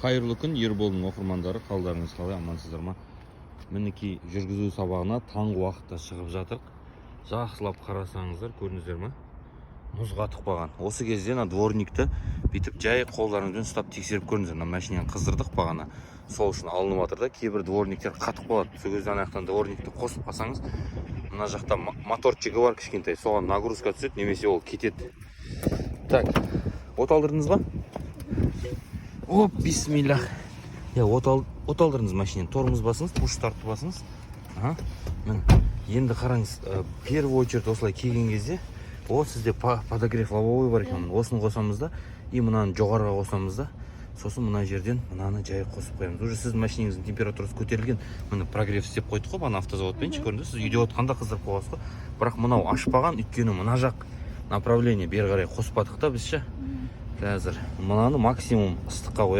Қайырлы күн, Ерболдың оқырмандары, қалдарыңыз қалай, амансыздар ма? Мінекей жүргізу сабағына таңғы уақытта шығып жатырық. Жақсылап қарасаңыздар, көрдіңіздер ма? Мұз қатып қалған. Осы кезде дворникті бүйтіп жай қолдарыңызбен ұстап тексеріп көріңіздер. Машинаны қыздырдық бағана. Сол үшін алынып жатыр да, кейбір дворниктер қатып қалады. Сол кезде аяқтан дворникті қосып қалсаңыз, мына жақта моторчигі бар кішкентай, соған нагрузка түседі, немесе ол кетеді. Так, от алдырдыңыз ба? Оп, бисмиллах. От алдырыңыз машинені, торыңыз басыңыз, пуш стартты басыңыз. Енді қараңыз, первый очередь осылай келген кезде, сізде подогрев лобовой бар екен. Осыны қосамыз да, и мынаны жоғарыға қосамыз да, сосын мына жерден мынаны жай қосып қоямыз. Уже сіздің машинеңіздің температурасы көтерілген. Міне прогрев істеп қойдық қой, бана автозаводпен, көрдіңіз, сіз үйде отқанда қыздырып қойғансыз ғой. Бірақ мынау ашпаған, өйткені мына жақ направление бері қарай қоспадық та біз ше. Қазір мынаны максимум ыстыққа қоямыз.